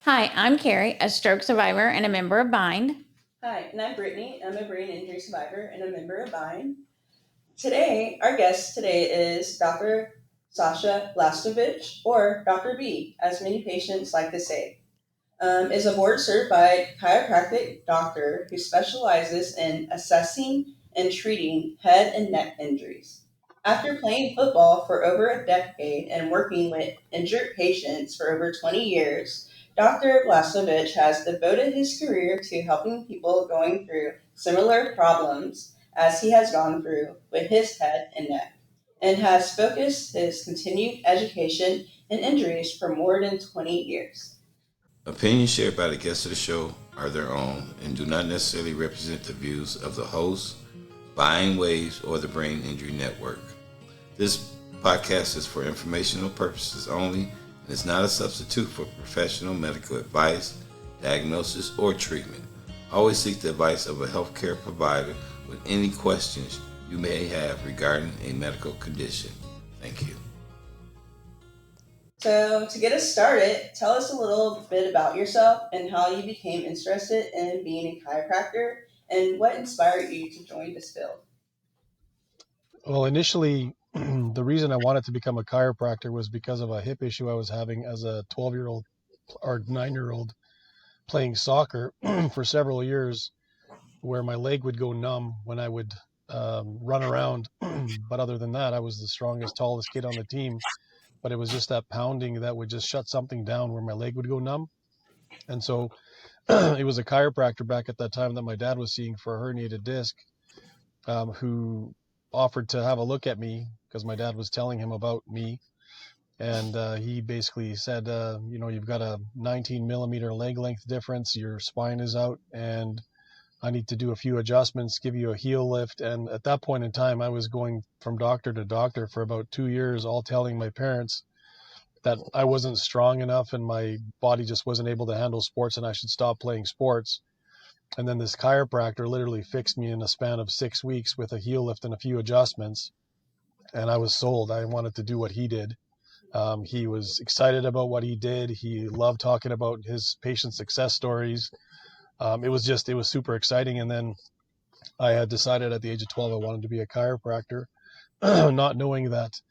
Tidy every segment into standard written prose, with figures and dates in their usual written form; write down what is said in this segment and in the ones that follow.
Hi, I'm Carrie, a stroke survivor and a member of Bind. Hi, and I'm Brittany. I'm a brain injury survivor and a member of BIND. Today, our guest today is Dr. Sasha Blaskovich, or Dr. B, as many patients like to say. Is a board certified chiropractic doctor who specializes in assessing and treating head and neck injuries. After playing football for over a decade and working with injured patients for over 20 years, Dr. Blaskovich has devoted his career to helping people going through similar problems as he has gone through with his head and neck, and has focused his continued education in injuries for more than 20 years. Opinions shared by the guests of the show are their own and do not necessarily represent the views of the host, bindwaves, or the Brain Injury Network. This podcast is for informational purposes only and is not a substitute for professional medical advice, diagnosis, or treatment. Always seek the advice of a healthcare provider with any questions you may have regarding a medical condition. Thank you. So, to get us started, tell us a little bit about yourself and how you became interested in being a chiropractor and what inspired you to join this field. Well, initially, the reason I wanted to become a chiropractor was because of a hip issue I was having as a 12-year-old or 9-year-old playing soccer for several years, where my leg would go numb when I would run around. But other than that, I was the strongest, tallest kid on the team. But it was just that pounding that would just shut something down where my leg would go numb. And so it was a chiropractor back at that time that my dad was seeing for a herniated disc, who offered to have a look at me because my dad was telling him about me. And he basically said, you've got a 19 millimeter leg length difference. Your spine is out, and I need to do a few adjustments, give you a heel lift. And at that point in time, I was going from doctor to doctor for about 2 years, all telling my parents that I wasn't strong enough and my body just wasn't able to handle sports and I should stop playing sports. And then this chiropractor literally fixed me in a span of 6 weeks with a heel lift and a few adjustments. And I was sold. I wanted to do what he did. He was excited about what he did. He loved talking about his patient success stories. It was super exciting. And then I had decided at the age of 12 I wanted to be a chiropractor, not knowing that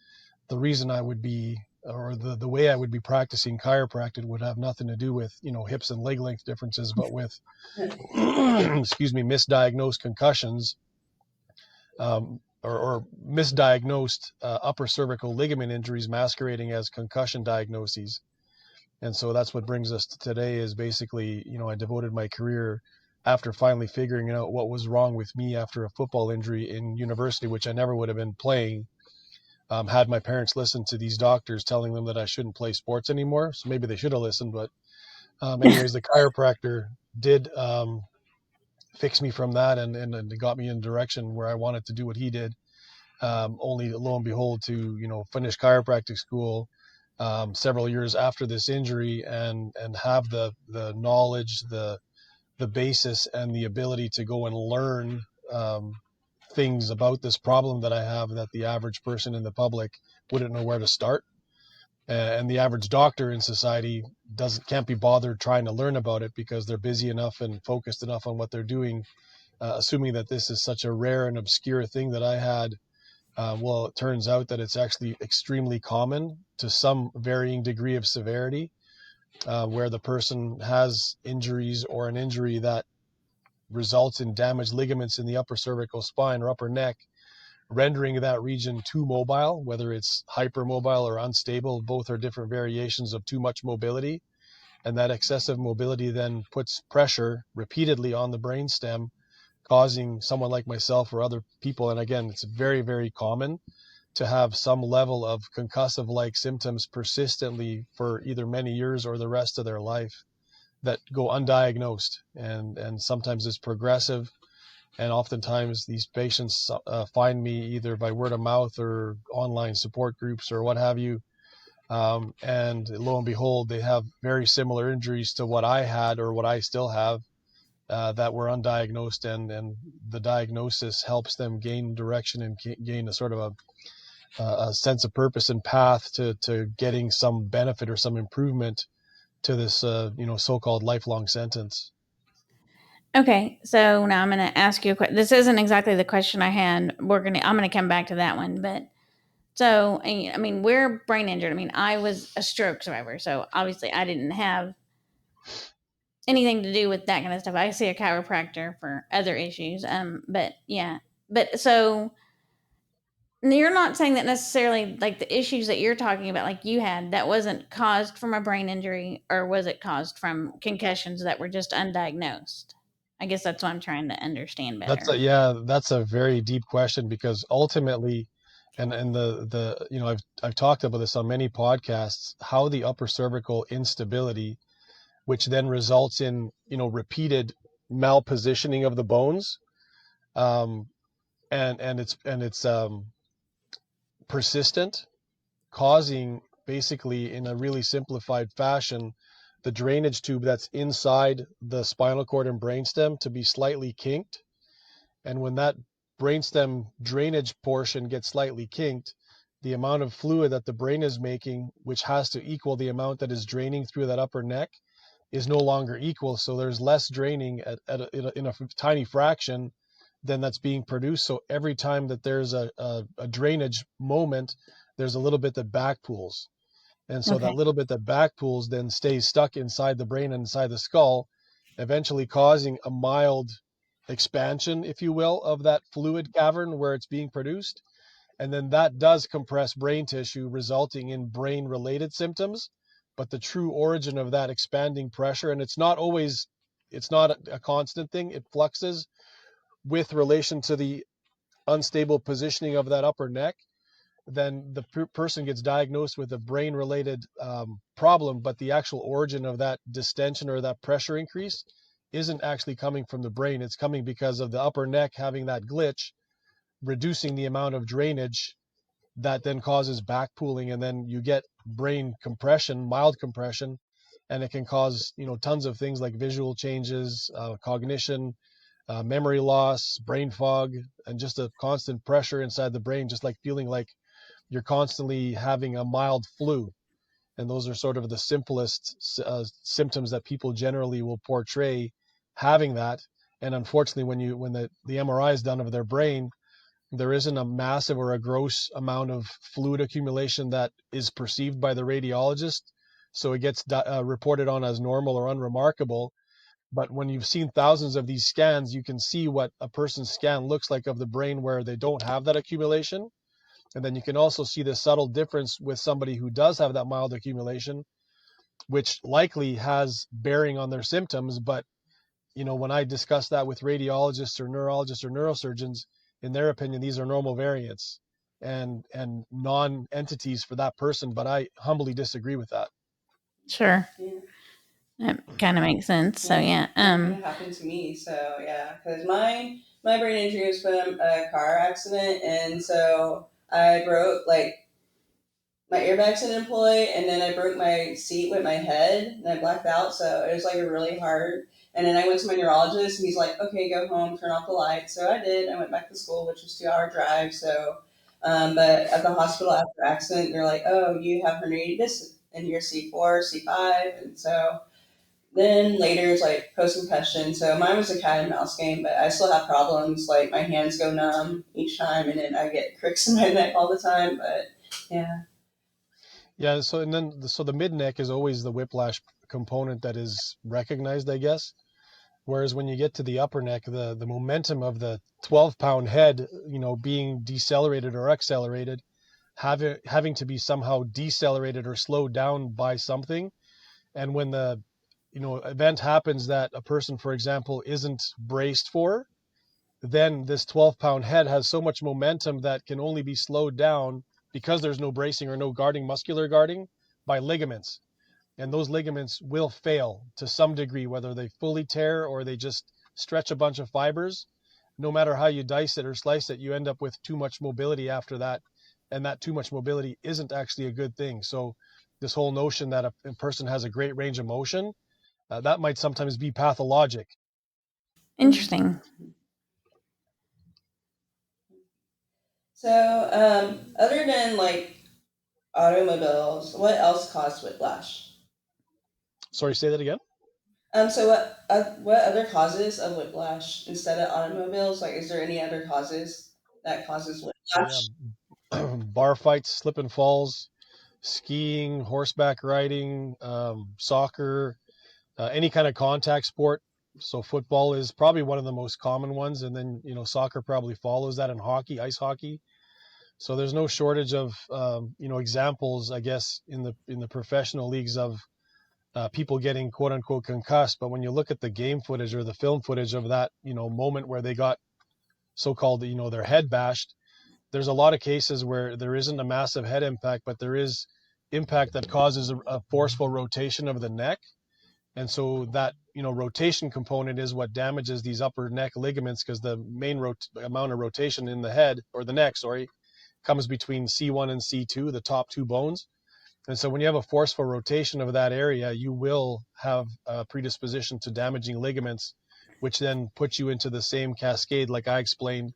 the reason I would be, or the way I would be practicing chiropractic would have nothing to do with, hips and leg length differences, but with, excuse me, misdiagnosed concussions, or misdiagnosed upper cervical ligament injuries masquerading as concussion diagnoses. And so that's what brings us to today is basically, I devoted my career after finally figuring out what was wrong with me after a football injury in university, which I never would have been playing, had my parents listened to these doctors telling them that I shouldn't play sports anymore. So maybe they should have listened. But anyways, the chiropractor did fix me from that, and it got me in a direction where I wanted to do what he did. Only lo and behold to, finish chiropractic school several years after this injury and have the knowledge, the basis and the ability to go and learn things about this problem that I have that the average person in the public wouldn't know where to start. And the average doctor in society can't be bothered trying to learn about it because they're busy enough and focused enough on what they're doing, assuming that this is such a rare and obscure thing that I had. Well, it turns out that it's actually extremely common to some varying degree of severity, where the person has injuries or an injury that results in damaged ligaments in the upper cervical spine or upper neck, rendering that region too mobile, whether it's hypermobile or unstable. Both are different variations of too much mobility. And that excessive mobility then puts pressure repeatedly on the brainstem, causing someone like myself or other people, and again, it's very, very common to have some level of concussive-like symptoms persistently for either many years or the rest of their life that go undiagnosed. And sometimes it's progressive. And oftentimes these patients find me either by word of mouth or online support groups or what have you. And lo and behold, they have very similar injuries to what I had or what I still have, that were undiagnosed, and the diagnosis helps them gain direction and gain a sort of a sense of purpose and path to getting some benefit or some improvement to this so-called lifelong sentence. Okay, so now I'm going to ask you a question. This isn't exactly the question I had. I'm going to come back to that one, but so I mean, we're brain injured. I mean, I was a stroke survivor, so obviously I didn't have anything to do with that kind of stuff. I see a chiropractor for other issues. But yeah, but so you're not saying that necessarily like the issues that you're talking about, like you had, that wasn't caused from a brain injury, or was it caused from concussions that were just undiagnosed? I guess that's what I'm trying to understand better. That's a very deep question, because ultimately, and I've talked about this on many podcasts, how the upper cervical instability, which then results in repeated malpositioning of the bones, um, and it's persistent, causing, basically in a really simplified fashion, the drainage tube that's inside the spinal cord and brainstem to be slightly kinked. And when that brainstem drainage portion gets slightly kinked, the amount of fluid that the brain is making, which has to equal the amount that is draining through that upper neck, is no longer equal. So there's less draining in a tiny fraction than that's being produced. So every time that there's a drainage moment, there's a little bit that back pools. And so Okay. that little bit that back pools then stays stuck inside the brain and inside the skull, eventually causing a mild expansion, if you will, of that fluid cavern where it's being produced. And then that does compress brain tissue, resulting in brain related symptoms. But the true origin of that expanding pressure, and it's not a constant thing, it fluxes with relation to the unstable positioning of that upper neck. Then the person gets diagnosed with a brain related problem, but the actual origin of that distension or that pressure increase isn't actually coming from the brain. It's coming because of the upper neck having that glitch, reducing the amount of drainage that then causes back pooling, and then you get brain compression, mild compression, and it can cause tons of things like visual changes, cognition, memory loss, brain fog, and just a constant pressure inside the brain, just like feeling like you're constantly having a mild flu. And those are sort of the simplest symptoms that people generally will portray having that. And unfortunately, when the MRI is done of their brain, there isn't a massive or a gross amount of fluid accumulation that is perceived by the radiologist. So it gets reported on as normal or unremarkable. But when you've seen thousands of these scans, you can see what a person's scan looks like of the brain where they don't have that accumulation. And then you can also see the subtle difference with somebody who does have that mild accumulation, which likely has bearing on their symptoms. But, when I discuss that with radiologists or neurologists or neurosurgeons, in their opinion, these are normal variants and non-entities for that person. But I humbly disagree with that. Sure. Yeah. That kind of makes sense. So yeah. That kind of happened to me. So yeah, because my brain injury was from a car accident, and so I broke like my airbags didn't deploy, and then I broke my seat with my head, and I blacked out. So it was like a really hard. And then I went to my neurologist, and he's like, "Okay, go home, turn off the lights." So I did. I went back to school, which was 2 hour drive. So, but at the hospital after the accident, they're like, "Oh, you have herniated disc in your C4, C5," and so then later it's like post concussion. So mine was a cat and mouse game, but I still have problems. Like my hands go numb each time, and then I get cricks in my neck all the time. But yeah. Yeah. So the mid neck is always the whiplash component that is recognized, I guess. Whereas when you get to the upper neck, the momentum of the 12-pound head, being decelerated or accelerated, having to be somehow decelerated or slowed down by something. And when the event happens that a person, for example, isn't braced for, then this 12-pound head has so much momentum that can only be slowed down, because there's no bracing or no guarding, muscular guarding, by ligaments. And those ligaments will fail to some degree, whether they fully tear or they just stretch a bunch of fibers. No matter how you dice it or slice it, you end up with too much mobility after that. And that too much mobility isn't actually a good thing. So this whole notion that a person has a great range of motion, that might sometimes be pathologic. Interesting. So other than like automobiles, what else caused whiplash? Sorry, say that again. So what other causes of whiplash instead of automobiles? Like, is there any other causes that causes Yeah, whiplash? bar fights, slip and falls, skiing, horseback riding, soccer, any kind of contact sport. So football is probably one of the most common ones, and then soccer probably follows that, and hockey, ice hockey. So there's no shortage of examples, I guess, in the professional leagues of people getting quote unquote concussed. But when you look at the game footage or the film footage of that moment where they got so-called their head bashed, there's a lot of cases where there isn't a massive head impact, but there is impact that causes a forceful rotation of the neck. And so that rotation component is what damages these upper neck ligaments, because the main amount of rotation in the head, or the neck, sorry, comes between C1 and C2, the top two bones. And so when you have a forceful rotation of that area, you will have a predisposition to damaging ligaments, which then puts you into the same cascade, like I explained,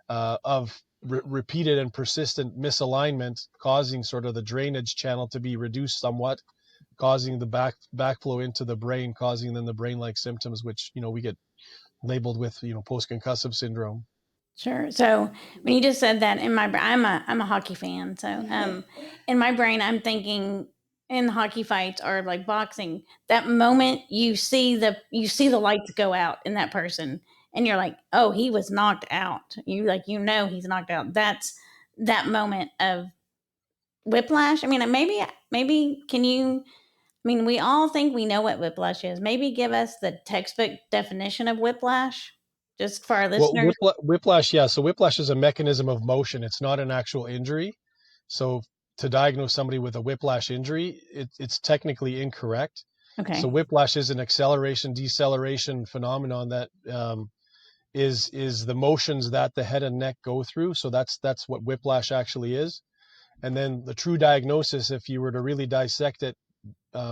of repeated and persistent misalignment, causing sort of the drainage channel to be reduced somewhat, causing the backflow into the brain, causing then the brain-like symptoms, which we get labeled with post-concussive syndrome. Sure. So when you just said that, in my brain, I'm a hockey fan. So in my brain, I'm thinking in hockey fights or like boxing, that moment you see the lights go out in that person, and you're like, oh, he was knocked out. He's knocked out. That's that moment of whiplash. I mean, maybe can you? I mean, we all think we know what whiplash is. Maybe give us the textbook definition of whiplash, just for our Well, listeners. whiplash, yeah. So whiplash is a mechanism of motion. It's not an actual injury. So to diagnose somebody with a whiplash injury, it's technically incorrect. Okay. So whiplash is an acceleration deceleration phenomenon that is the motions that the head and neck go through. So that's what whiplash actually is. And then the true diagnosis, if you were to really dissect it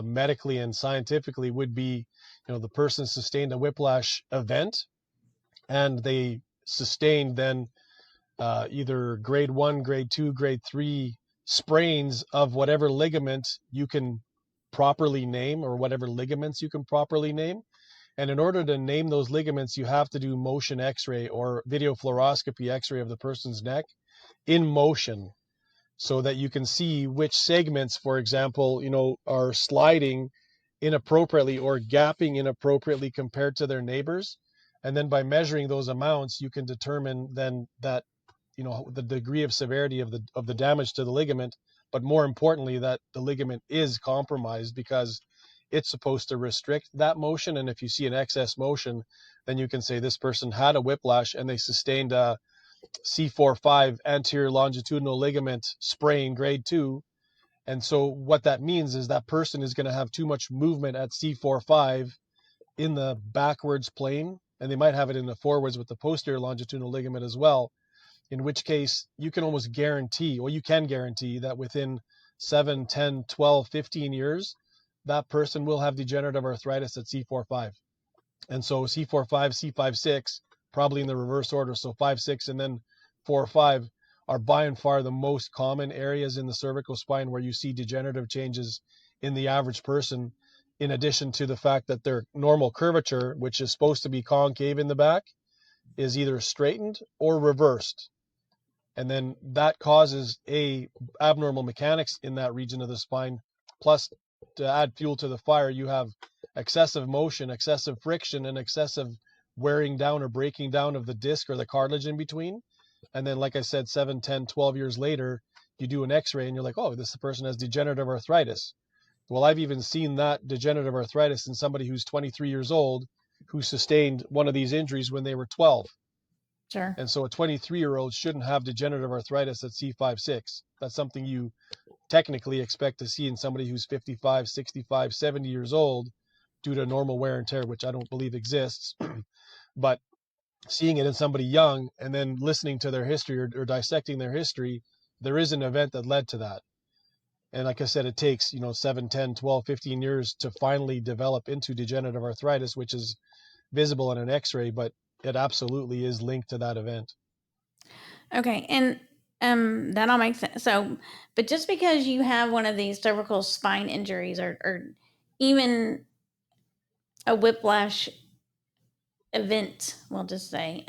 medically and scientifically, would be the person sustained a whiplash event, and they sustained then either grade 1, grade 2, grade 3 sprains of whatever ligament you can properly name, or whatever ligaments you can properly name. And in order to name those ligaments, you have to do motion x-ray or video fluoroscopy x-ray of the person's neck in motion, so that you can see which segments, for example, are sliding inappropriately or gapping inappropriately compared to their neighbors. And then by measuring those amounts, you can determine then that the degree of severity of the damage to the ligament, but more importantly, that the ligament is compromised, because it's supposed to restrict that motion. And if you see an excess motion, then you can say this person had a whiplash and they sustained a C4-5 anterior longitudinal ligament sprain grade 2. And so what that means is that person is going to have too much movement at C4-5 in the backwards plane, and they might have it in the forwards with the posterior longitudinal ligament as well, in which case you can almost guarantee, or you can guarantee, that within 7, 10, 12, 15 years, that person will have degenerative arthritis at C4-5. And so C4-5, C5-6, probably in the reverse order. So 5-6 and then 4-5 are by and far the most common areas in the cervical spine where you see degenerative changes in the average person, in addition to the fact that their normal curvature, which is supposed to be concave in the back, is either straightened or reversed. And then that causes abnormal mechanics in that region of the spine. Plus, to add fuel to the fire, you have excessive motion, excessive friction, and excessive wearing down or breaking down of the disc or the cartilage in between. And then, like I said, 7, 10, 12 years later, you do an x-ray and you're like, oh, this person has degenerative arthritis. Well, I've even seen that degenerative arthritis in somebody who's 23 years old who sustained one of these injuries when they were 12. Sure. And so a 23-year-old shouldn't have degenerative arthritis at C5-6. That's something you technically expect to see in somebody who's 55, 65, 70 years old due to normal wear and tear, which I don't believe exists. But seeing it in somebody young and then listening to their history, or dissecting their history, there is an event that led to that. And like I said, it takes 7, 10, 12, 15 years to finally develop into degenerative arthritis, which is visible on an x-ray, but it absolutely is linked to that event. Okay, and that all makes sense. So, but just because you have one of these cervical spine injuries, or even a whiplash event, we'll just say,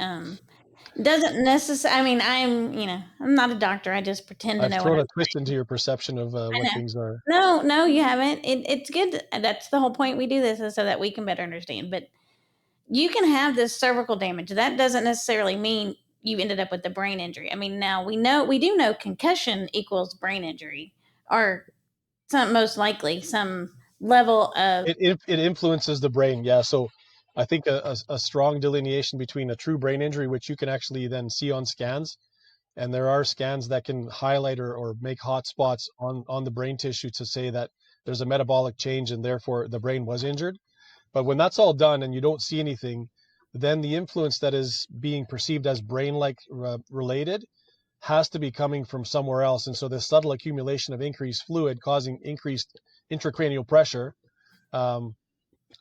doesn't necessarily, I mean, I'm not a doctor. I just pretend to I've know what thrown I'm a twist into your perception of I what know. things are. No, no, you haven't. It's good. That's the whole point we do this, is so that we can better understand. But you can have this cervical damage. That doesn't necessarily mean you ended up with a brain injury. I mean, now we do know concussion equals brain injury, or most likely some level of. It influences the brain, yeah. So I think a strong delineation between a true brain injury, which you can actually then see on scans, and there are scans that can highlight or make hot spots on the brain tissue to say that there's a metabolic change and therefore the brain was injured. But when that's all done and you don't see anything, then the influence that is being perceived as brain-like related has to be coming from somewhere else. And so this subtle accumulation of increased fluid causing increased intracranial pressure,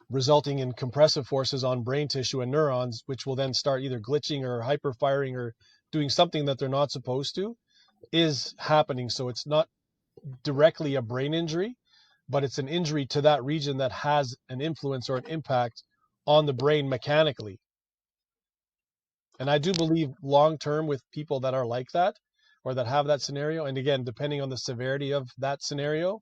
resulting in compressive forces on brain tissue and neurons, which will then start either glitching or hyperfiring or doing something that they're not supposed to, is happening. So it's not directly a brain injury, but it's an injury to that region that has an influence or an impact on the brain mechanically. And I do believe long term with people that are like that or that have that scenario, and again, depending on the severity of that scenario,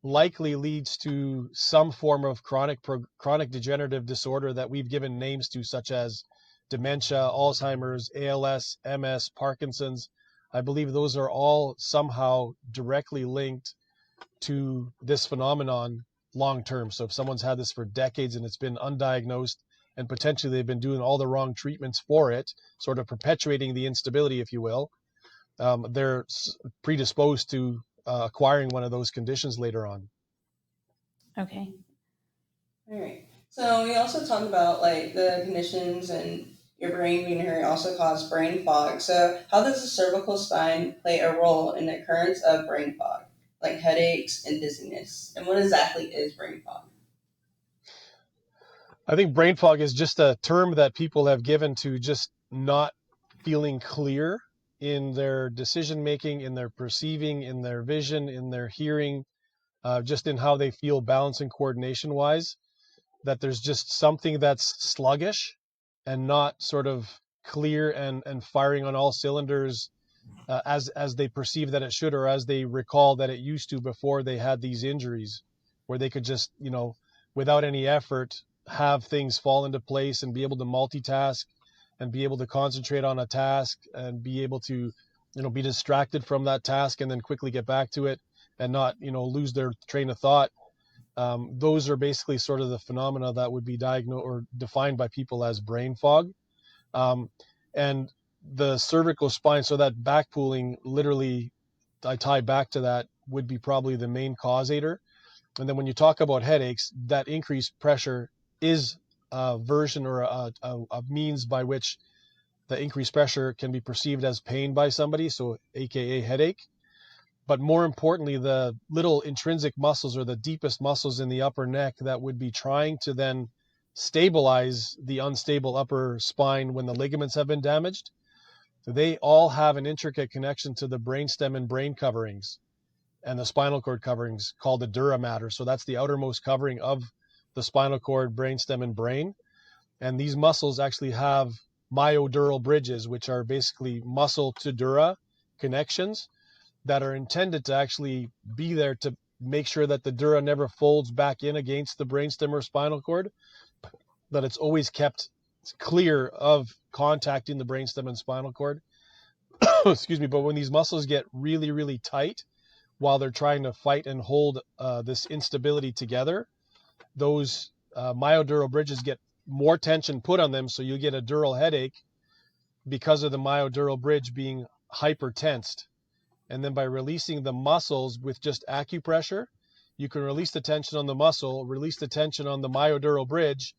likely leads to some form of chronic degenerative disorder that we've given names to, such as dementia, Alzheimer's, ALS, MS, Parkinson's. I believe those are all somehow directly linked to this phenomenon long term. So if someone's had this for decades and it's been undiagnosed and potentially they've been doing all the wrong treatments for it, sort of perpetuating the instability, if you will, they're predisposed to acquiring one of those conditions later on. Okay. All right. So we also talked about like the conditions and your brain being hurt also cause brain fog. So how does the cervical spine play a role in the occurrence of brain fog, like headaches and dizziness? And what exactly is brain fog? I think brain fog is just a term that people have given to just not feeling clear in their decision making, in their perceiving, in their vision, in their hearing, just in how they feel balance and coordination wise. That there's just something that's sluggish and not sort of clear and firing on all cylinders as they perceive that it should, or as they recall that it used to before they had these injuries, where they could just, without any effort, have things fall into place and be able to multitask and be able to concentrate on a task and be able to, be distracted from that task and then quickly get back to it and not, lose their train of thought. Those are basically sort of the phenomena that would be diagnosed or defined by people as brain fog. And the cervical spine, so that back pooling, literally, I tie back to that, would be probably the main causator. And then when you talk about headaches, that increased pressure is a version or a means by which the increased pressure can be perceived as pain by somebody, so AKA headache. But more importantly, the little intrinsic muscles or the deepest muscles in the upper neck that would be trying to then stabilize the unstable upper spine when the ligaments have been damaged, they all have an intricate connection to the brainstem and brain coverings and the spinal cord coverings called the dura mater. So that's the outermost covering of the spinal cord, brainstem, and brain. And these muscles actually have myodural bridges, which are basically muscle to dura connections that are intended to actually be there to make sure that the dura never folds back in against the brainstem or spinal cord, that it's always kept clear of contacting the brainstem and spinal cord. Excuse me. But when these muscles get really, really tight while they're trying to fight and hold this instability together, those myodural bridges get more tension put on them. So you get a dural headache because of the myodural bridge being hypertensed. And then by releasing the muscles with just acupressure, you can release the tension on the muscle, release the tension on the myodural bridge,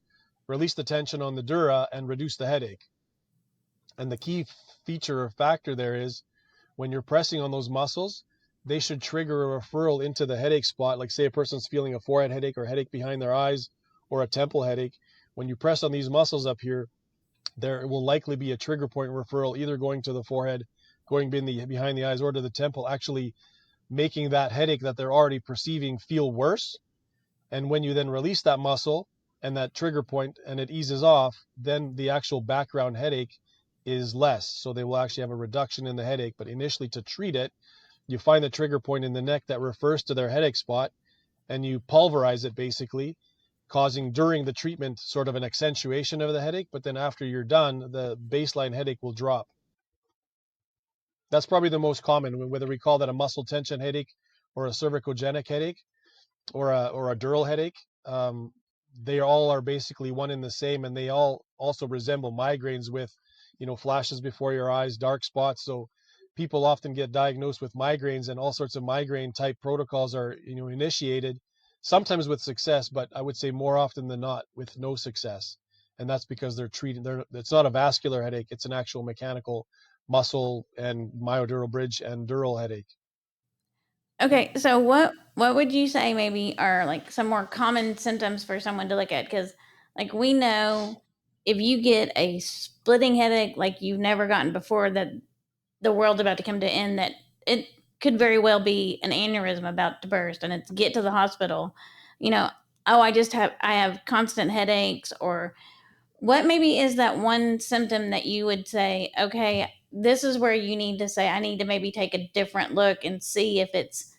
release the tension on the dura, and reduce the headache. And the key feature or factor there is when you're pressing on those muscles, they should trigger a referral into the headache spot. Like say a person's feeling a forehead headache or headache behind their eyes or a temple headache. When you press on these muscles up here, there will likely be a trigger point referral either going to the forehead, going behind the eyes, or to the temple, actually making that headache that they're already perceiving feel worse. And when you then release that muscle, and that trigger point, and it eases off, then the actual background headache is less. So they will actually have a reduction in the headache. But initially, to treat it, you find the trigger point in the neck that refers to their headache spot, and you pulverize it basically, causing during the treatment sort of an accentuation of the headache. But then after you're done, the baseline headache will drop. That's probably the most common, whether we call that a muscle tension headache or a cervicogenic headache or a dural headache. They all are basically one and the same, and they all also resemble migraines with, flashes before your eyes, dark spots. So people often get diagnosed with migraines, and all sorts of migraine type protocols are, initiated, sometimes with success, but I would say more often than not with no success. And that's because it's not a vascular headache, it's an actual mechanical muscle and myodural bridge and dural headache. Okay, so what would you say maybe are like some more common symptoms for someone to look at? Because like we know if you get a splitting headache like you've never gotten before, that the world's about to come to an end, that it could very well be an aneurysm about to burst, and it's get to the hospital. You know, oh, I have constant headaches, or what maybe is that one symptom that you would say, okay, this is where you need to say, I need to maybe take a different look and see if it's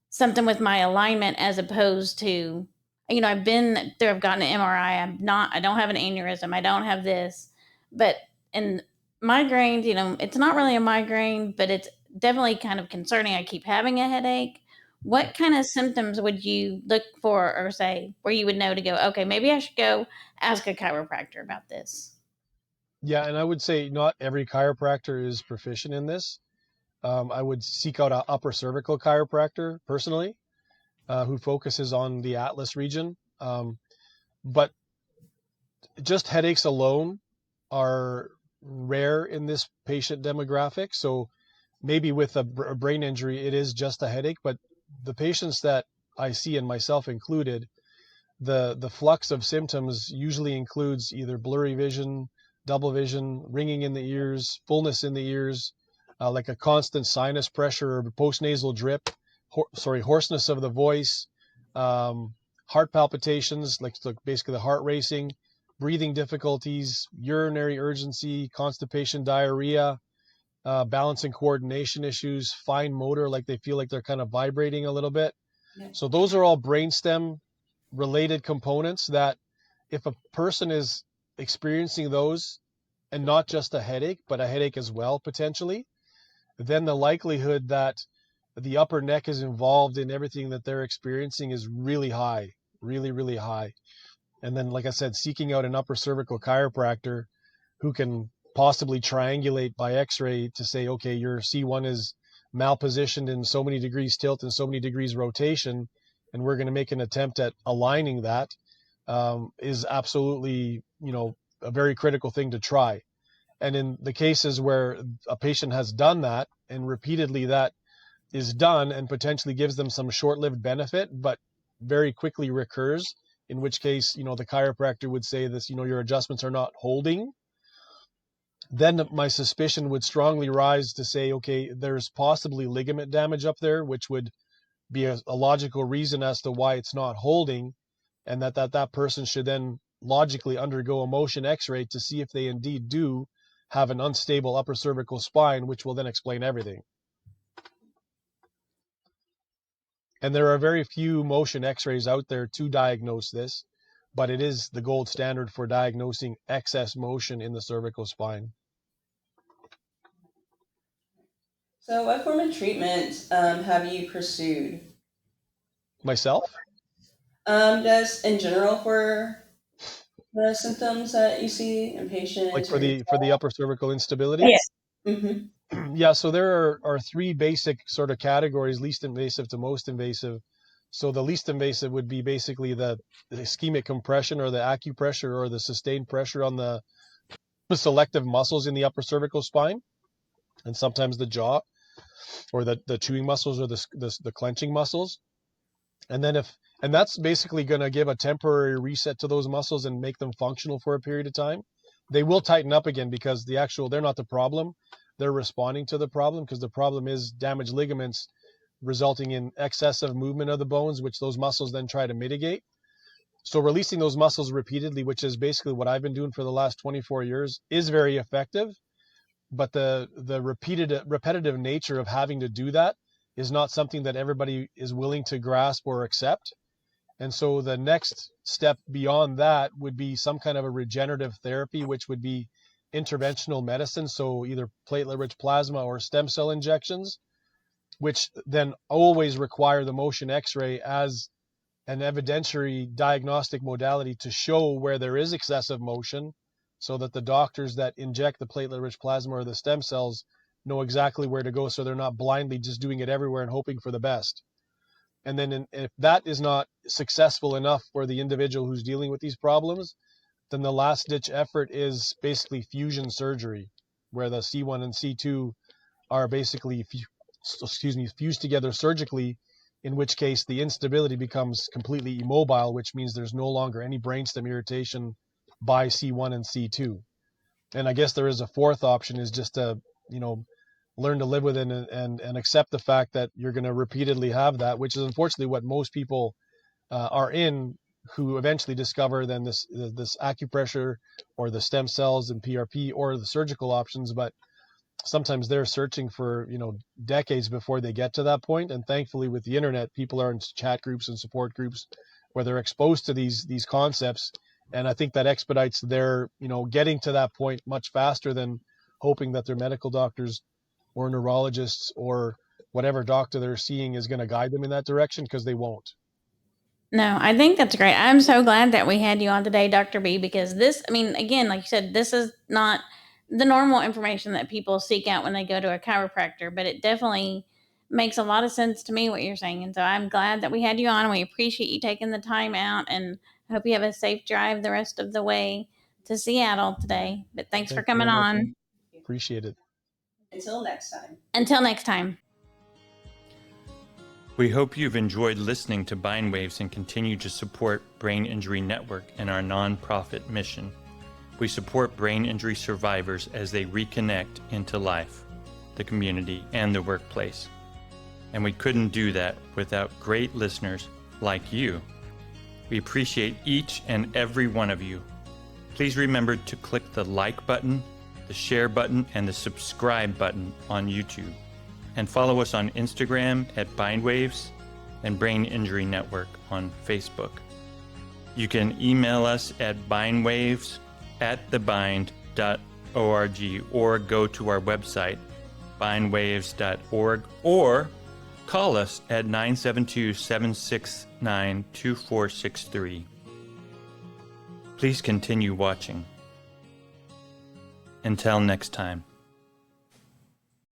something with my alignment as opposed to, I've been there, I've gotten an MRI, I don't have an aneurysm, I don't have this. But in migraines, it's not really a migraine, but it's definitely kind of concerning. I keep having a headache. What kind of symptoms would you look for or say where you would know to go, okay, maybe I should go ask a chiropractor about this? Yeah, and I would say not every chiropractor is proficient in this. I would seek out an upper cervical chiropractor personally, who focuses on the Atlas region. But just headaches alone are rare in this patient demographic. So maybe with a brain injury, it is just a headache. But the patients that I see, and myself included, the flux of symptoms usually includes either blurry vision, double vision, ringing in the ears, fullness in the ears, like a constant sinus pressure or postnasal drip, hoarseness of the voice, heart palpitations, like so basically the heart racing, breathing difficulties, urinary urgency, constipation, diarrhea, balance and coordination issues, fine motor, like they feel like they're kind of vibrating a little bit. Yeah. So those are all brainstem related components that if a person is experiencing those, and not just a headache, but a headache as well, potentially, then the likelihood that the upper neck is involved in everything that they're experiencing is really high, really, really high. And then, like I said, seeking out an upper cervical chiropractor who can possibly triangulate by x-ray to say, okay, your C1 is malpositioned in so many degrees tilt and so many degrees rotation, and we're going to make an attempt at aligning that, is absolutely, a very critical thing to try. And in the cases where a patient has done that and repeatedly that is done and potentially gives them some short-lived benefit, but very quickly recurs, in which case, the chiropractor would say this, your adjustments are not holding, then my suspicion would strongly rise to say, okay, there's possibly ligament damage up there, which would be a logical reason as to why it's not holding, and that person should then logically undergo a motion x-ray to see if they indeed do have an unstable upper cervical spine, which will then explain everything. And there are very few motion x-rays out there to diagnose this, but it is the gold standard for diagnosing excess motion in the cervical spine. So, what form of treatment have you pursued? Myself? Just in general for the symptoms that you see in Like patients for or the upper cervical instability? yes. Mm-hmm. Yeah, so there are three basic sort of categories, least invasive to most invasive. So the least invasive would be basically the ischemic compression or the acupressure or the sustained pressure on the selective muscles in the upper cervical spine, and sometimes the jaw or the chewing muscles or the clenching muscles. And then and that's basically going to give a temporary reset to those muscles and make them functional for a period of time. They will tighten up again because they're not the problem. They're responding to the problem, because the problem is damaged ligaments resulting in excessive movement of the bones, which those muscles then try to mitigate. So releasing those muscles repeatedly, which is basically what I've been doing for the last 24 years, is very effective. But the repetitive nature of having to do that is not something that everybody is willing to grasp or accept. And so the next step beyond that would be some kind of a regenerative therapy, which would be interventional medicine. So either platelet-rich plasma or stem cell injections, which then always require the motion X-ray as an evidentiary diagnostic modality to show where there is excessive motion, so that the doctors that inject the platelet-rich plasma or the stem cells know exactly where to go, so they're not blindly just doing it everywhere and hoping for the best. And then if that is not successful enough for the individual who's dealing with these problems, then the last ditch effort is basically fusion surgery, where the C1 and C2 are basically fused together surgically, in which case the instability becomes completely immobile, which means there's no longer any brainstem irritation by C1 and C2. And I guess there is a fourth option, is just to, learn to live with it and accept the fact that you're going to repeatedly have that, which is unfortunately what most people are in, who eventually discover then this acupressure or the stem cells and PRP or the surgical options. But sometimes they're searching for decades before they get to that point. And thankfully, with the internet, people are in chat groups and support groups where they're exposed to these concepts, and I think that expedites their getting to that point much faster than hoping that their medical doctors or neurologists or whatever doctor they're seeing is going to guide them in that direction, because they won't. No, I think that's great. I'm so glad that we had you on today, Dr. B, because this, I mean, again, like you said, this is not the normal information that people seek out when they go to a chiropractor, but it definitely makes a lot of sense to me what you're saying. And so I'm glad that we had you on. We appreciate you taking the time out, and I hope you have a safe drive the rest of the way to Seattle today. But thanks for Thank you coming very much. on. Appreciate it. Until next time. Until next time. We hope you've enjoyed listening to Bindwaves and continue to support Brain Injury Network and our nonprofit mission. We support brain injury survivors as they reconnect into life, the community, and the workplace. And we couldn't do that without great listeners like you. We appreciate each and every one of you. Please remember to click the like button, the share button, and the subscribe button on YouTube. And follow us on Instagram at Bindwaves and Brain Injury Network on Facebook. You can email us at bindwaves@thebind.org or go to our website, bindwaves.org, or call us at 972-769-2463. Please continue watching. Until next time.